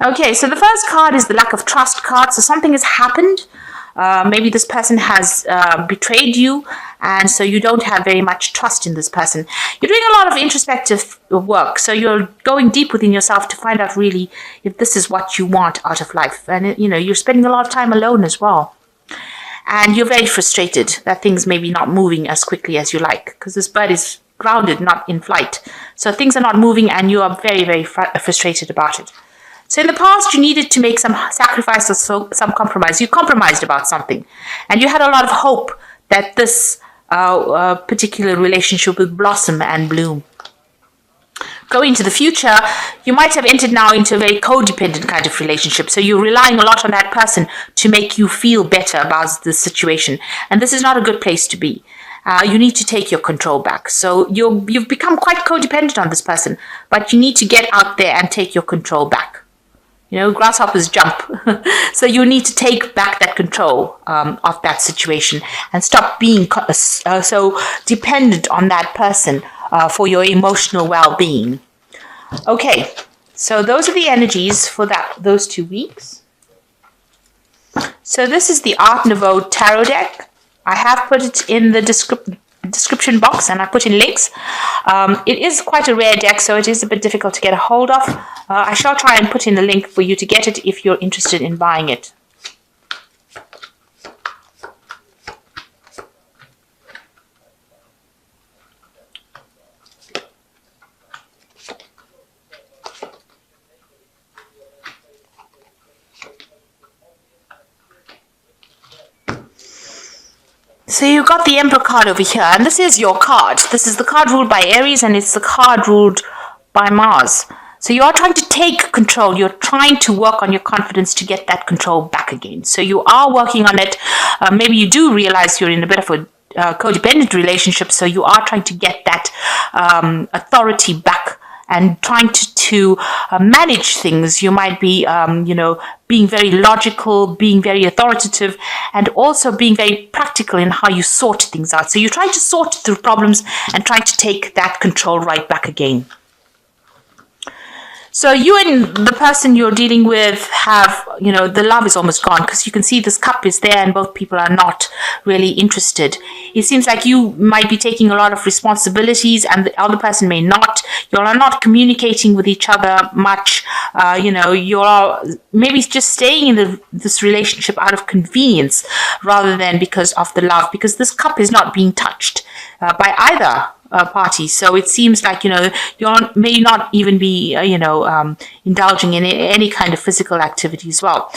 Okay, so the first card is the lack of trust card. So something has happened. Maybe this person has betrayed you, and so you don't have very much trust in this person. You're doing a lot of introspective work, so you're going deep within yourself to find out really if this is what you want out of life. And you're spending a lot of time alone as well. And you're very frustrated that things may be not moving as quickly as you like, because this bird is grounded, not in flight. So things are not moving, and you are very, very frustrated about it. So in the past, you needed to make some sacrifice or some compromise. You compromised about something, and you had a lot of hope that this particular relationship would blossom and bloom. Going into the future, you might have entered now into a very codependent kind of relationship. So you're relying a lot on that person to make you feel better about the situation. And this is not a good place to be. You need to take your control back. So you've become quite codependent on this person, but you need to get out there and take your control back. Grasshoppers jump. So you need to take back that control of that situation and stop being so dependent on that person for your emotional well-being. Okay, so those are the energies for those 2 weeks. So this is the Art Nouveau Tarot deck. I have put it in the description box, and I put in links. It is quite a rare deck, so it is a bit difficult to get a hold of. I shall try and put in a link for you to get it if you're interested in buying it. So you got the Emperor card over here, and this is your card. This is the card ruled by Aries, and it's the card ruled by Mars. So you are trying to take control. You're trying to work on your confidence to get that control back again. So you are working on it. Maybe you do realize you're in a bit of a codependent relationship, so you are trying to get that authority back and trying to manage things. You might be, being very logical, being very authoritative, and also being very practical in how you sort things out. So you're trying to sort through problems and trying to take that control right back again. So you and the person you're dealing with have, the love is almost gone, because you can see this cup is there and both people are not really interested. It seems like you might be taking a lot of responsibilities and the other person may not. You are not communicating with each other much. You're maybe just staying in this relationship out of convenience rather than because of the love, because this cup is not being touched by either party. So it seems like, you may not even be, indulging in any kind of physical activity as well.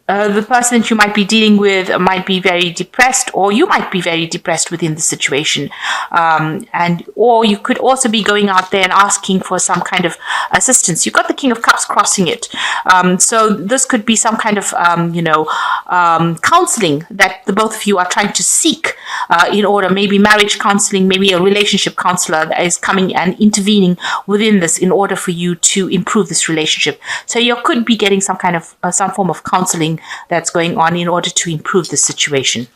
The person that you might be dealing with might be very depressed, or you might be very depressed within the situation. Or you could also be going out there and asking for some kind of assistance. You've got the King of Cups crossing it. So this could be some kind of, counseling that the both of you are trying to seek in order, maybe marriage counseling, maybe a relationship counselor that is coming and intervening within this in order for you to improve this relationship. So you could be getting some kind of, some form of counseling that's going on in order to improve the situation.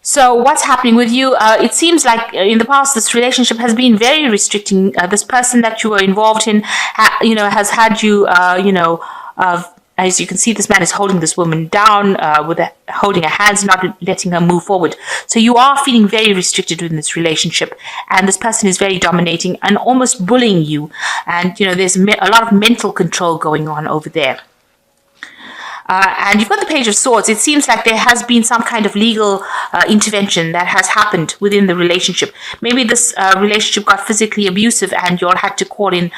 So what's happening with you? It seems like in the past, this relationship has been very restricting. This person that you were involved in, has had you, as you can see, this man is holding this woman down, holding her hands, not letting her move forward. So you are feeling very restricted in this relationship, and this person is very dominating and almost bullying you. And, there's a lot of mental control going on over there. And you've got the Page of Swords. It seems like there has been some kind of legal intervention that has happened within the relationship. Maybe this relationship got physically abusive and you all had to call in,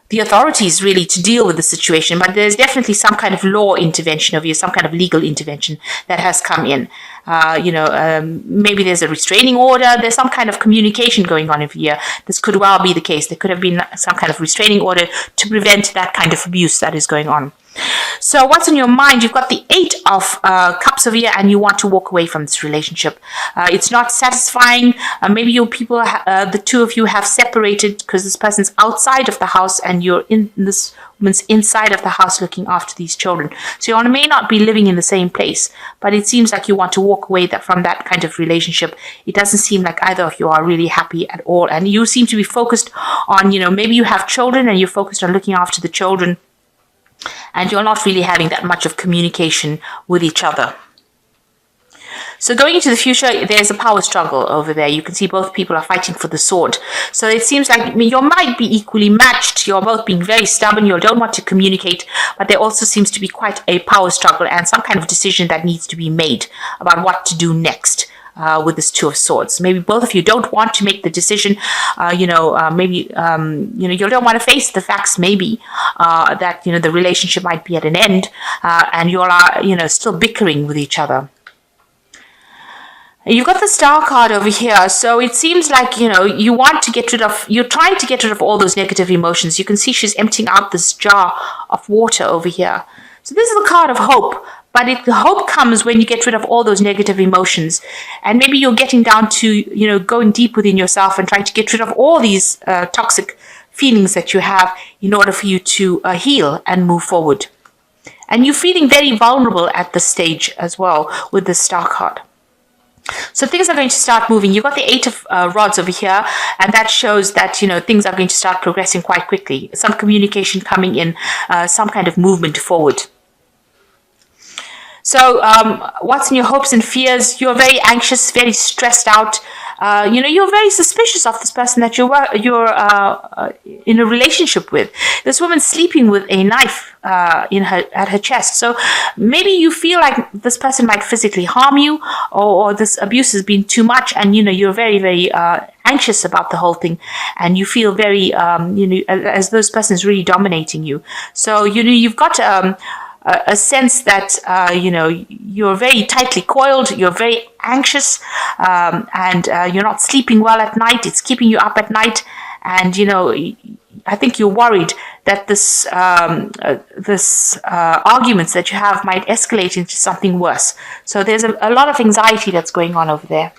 the authorities really to deal with the situation. But there's definitely some kind of law intervention of you, some kind of legal intervention that has come in. Maybe there's a restraining order. There's some kind of communication going on over here. This could well be the case. There could have been some kind of restraining order to prevent that kind of abuse that is going on. So what's on your mind? You've got the Eight of Cups over here, and you want to walk away from this relationship. It's not satisfying. Maybe the two of you have separated because this person's outside of the house and you're in this woman's inside of the house looking after these children. So you may not be living in the same place, but it seems like you want to walk away from that kind of relationship. It doesn't seem like either of you are really happy at all. And you seem to be focused on, maybe you have children and you're focused on looking after the children, and you're not really having that much of communication with each other. So going into the future, there's a power struggle over there. You can see both people are fighting for the sword. So it seems like you might be equally matched. You're both being very stubborn. You don't want to communicate, but there also seems to be quite a power struggle and some kind of decision that needs to be made about what to do next. With this Two of Swords, maybe both of you don't want to make the decision. Maybe you don't want to face the facts. Maybe that the relationship might be at an end, and you all are still bickering with each other. You've got the Star card over here, so it seems like you want to get rid of. You're trying to get rid of all those negative emotions. You can see she's emptying out this jar of water over here. So this is the card of hope. But the hope comes when you get rid of all those negative emotions. And maybe you're getting down to, going deep within yourself and trying to get rid of all these toxic feelings that you have in order for you to heal and move forward. And you're feeling very vulnerable at this stage as well with the Star card. So things are going to start moving. You've got the Eight of Rods over here, and that shows that, things are going to start progressing quite quickly. Some communication coming in, some kind of movement forward. So what's in your hopes and fears? You're very anxious, very stressed out. You're very suspicious of this person that you're in a relationship with. This woman's sleeping with a knife at her chest. So maybe you feel like this person might physically harm you, or this abuse has been too much, and you're very, very anxious about the whole thing, and you feel very as though this person is really dominating you. So you've got a sense that you're very tightly coiled, you're very anxious, and you're not sleeping well at night. It's keeping you up at night, and I think you're worried that this arguments that you have might escalate into something worse. So there's a lot of anxiety that's going on over there.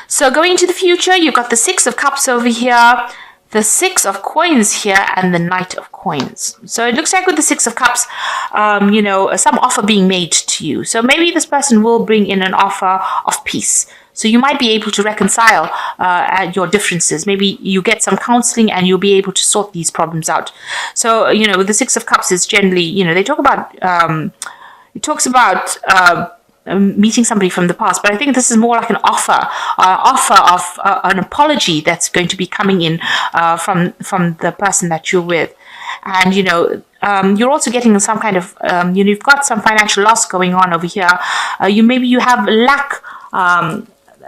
So going into the future, you've got the Six of Cups over here, the Six of Coins here, and the Knight of Coins. So it looks like with the Six of Cups, some offer being made to you. So maybe this person will bring in an offer of peace. So you might be able to reconcile your differences. Maybe you get some counseling and you'll be able to sort these problems out. So, with the Six of Cups is generally, they talk about, it talks about meeting somebody from the past, but I think this is more like an offer of an apology that's going to be coming in from the person that you're with. And you're also getting some kind of you've got some financial loss going on over here. You have a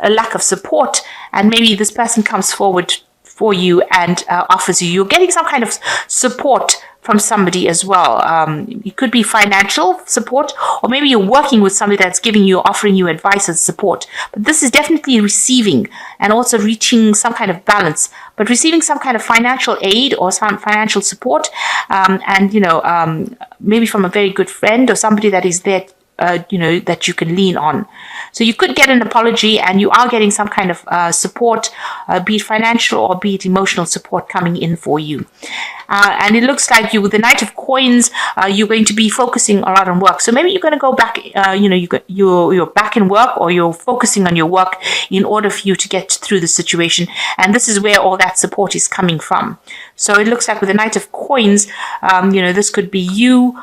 lack of support, and maybe this person comes forward for you and offers you're getting some kind of support from somebody as well. It could be financial support, or maybe you're working with somebody that's offering you advice and support. But this is definitely receiving and also reaching some kind of balance, but receiving some kind of financial aid or some financial support, and maybe from a very good friend or somebody that is there that you can lean on. So you could get an apology, and you are getting some kind of support, be it financial or be it emotional support coming in for you. And it looks like with the Knight of Coins, you're going to be focusing a lot on work. So maybe you're going to go back, you're back in work, or you're focusing on your work in order for you to get through the situation. And this is where all that support is coming from. So it looks like with the Knight of Coins, this could be you,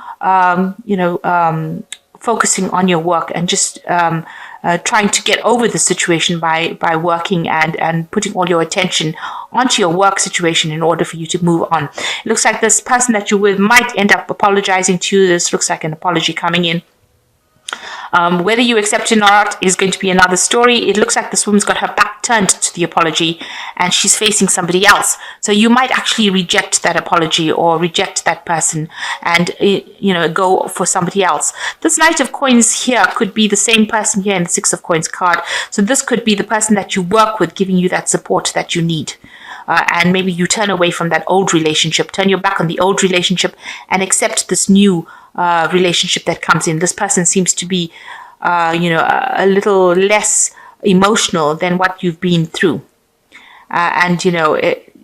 focusing on your work and just trying to get over the situation by working and putting all your attention onto your work situation in order for you to move on. It looks like this person that you're with might end up apologizing to you. This looks like an apology coming in. Whether you accept it or not is going to be another story. It looks like this woman's got her back turned to the apology and she's facing somebody else. So you might actually reject that apology or reject that person and, go for somebody else. This Knight of Coins here could be the same person here in the Six of Coins card. So this could be the person that you work with giving you that support that you need. and maybe you turn away from that old relationship, turn your back on the old relationship, and accept this new relationship that comes in. This person seems to be, a little less emotional than what you've been through.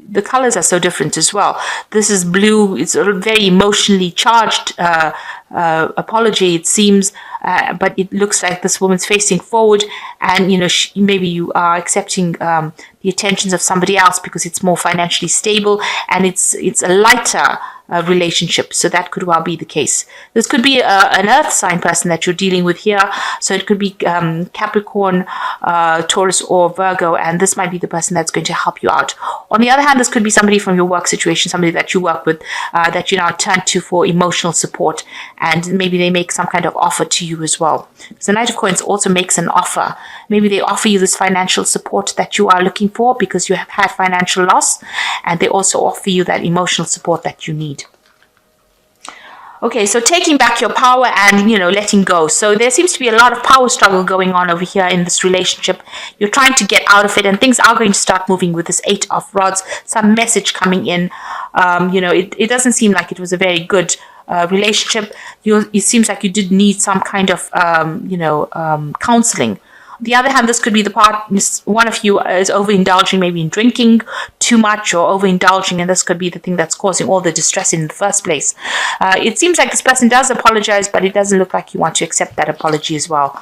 The colors are so different as well. This is blue. It's a very emotionally charged apology, it seems, but it looks like this woman's facing forward, and maybe you are accepting the attentions of somebody else because it's more financially stable, and it's a lighter relationship. So that could well be the case. This could be an earth sign person that you're dealing with here. So it could be Capricorn, Taurus, or Virgo, and this might be the person that's going to help you out. On the other hand, this could be somebody from your work situation, somebody that you work with, that you now turn to for emotional support, and maybe they make some kind of offer to you as well. So the Knight of Coins also makes an offer. Maybe they offer you this financial support that you are looking for because you have had financial loss, and they also offer you that emotional support that you need. Okay, so taking back your power and, letting go. So there seems to be a lot of power struggle going on over here in this relationship. You're trying to get out of it, and things are going to start moving with this 8 of Rods. Some message coming in. It doesn't seem like it was a very good relationship. It seems like you did need some kind of, counseling. On the other hand, this could be the part, one of you is overindulging maybe in drinking too much or overindulging, and this could be the thing that's causing all the distress in the first place. It seems like this person does apologize, but it doesn't look like you want to accept that apology as well.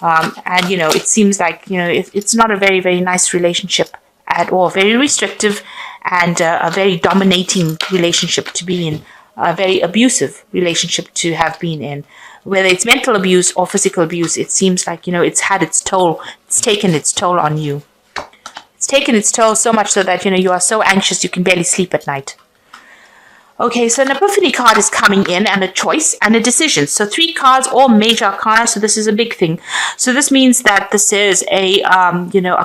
It seems like, it's not a very, very nice relationship at all. Very restrictive and a very dominating relationship to be in. A very abusive relationship to have been in. Whether it's mental abuse or physical abuse, it seems like, it's had its toll. It's taken its toll on you. It's taken its toll so much so that, you are so anxious you can barely sleep at night. Okay, so an epiphany card is coming in, and a choice and a decision. So 3 cards, all major arcana, so this is a big thing. So this means that this is a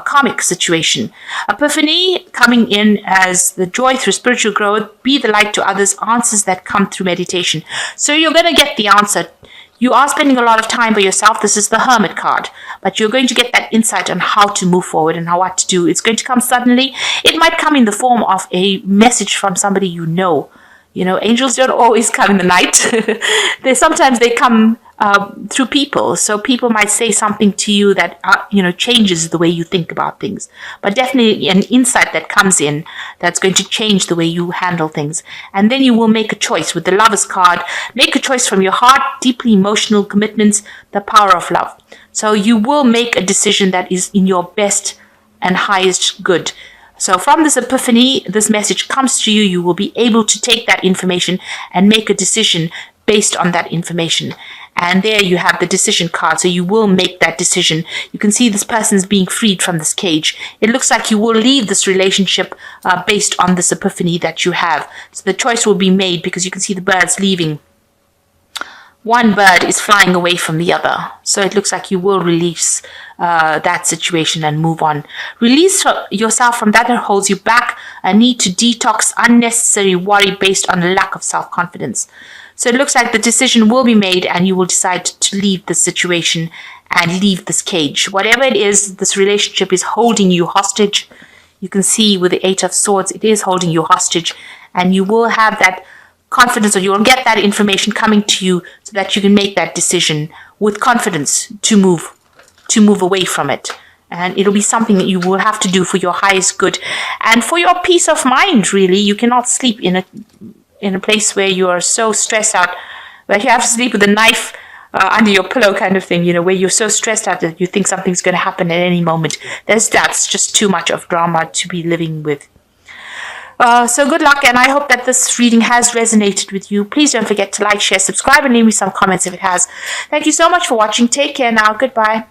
karmic situation. Epiphany coming in as the joy through spiritual growth, be the light to others, answers that come through meditation. So you're going to get the answer. You are spending a lot of time by yourself. This is the Hermit card. But you're going to get that insight on how to move forward and what to do. It's going to come suddenly. It might come in the form of a message from somebody you know. Angels don't always come in the night. Sometimes they come through people. So people might say something to you that, changes the way you think about things. But definitely an insight that comes in that's going to change the way you handle things. And then you will make a choice with the Lover's card. Make a choice from your heart, deeply emotional commitments, the power of love. So you will make a decision that is in your best and highest good. So from this epiphany, this message comes to you. You will be able to take that information and make a decision based on that information. And there you have the decision card. So you will make that decision. You can see this person is being freed from this cage. It looks like you will leave this relationship based on this epiphany that you have. So the choice will be made because you can see the birds leaving. One bird is flying away from the other. So it looks like you will release that situation and move on. Release yourself from that holds you back. A need to detox unnecessary worry based on a lack of self-confidence. So it looks like the decision will be made and you will decide to leave the situation and leave this cage. Whatever it is, this relationship is holding you hostage. You can see with the 8 of Swords, it is holding you hostage, and you will have that confidence, or you will get that information coming to you so that you can make that decision with confidence to move away from it. And it'll be something that you will have to do for your highest good and for your peace of mind. Really, you cannot sleep in a place where you are so stressed out that you have to sleep with a knife under your pillow, kind of thing. Where you're so stressed out that you think something's going to happen at any moment. That's just too much of drama to be living with. So good luck, and I hope that this reading has resonated with you. Please don't forget to like, share, subscribe, and leave me some comments if it has. Thank you so much for watching. Take care now. Goodbye.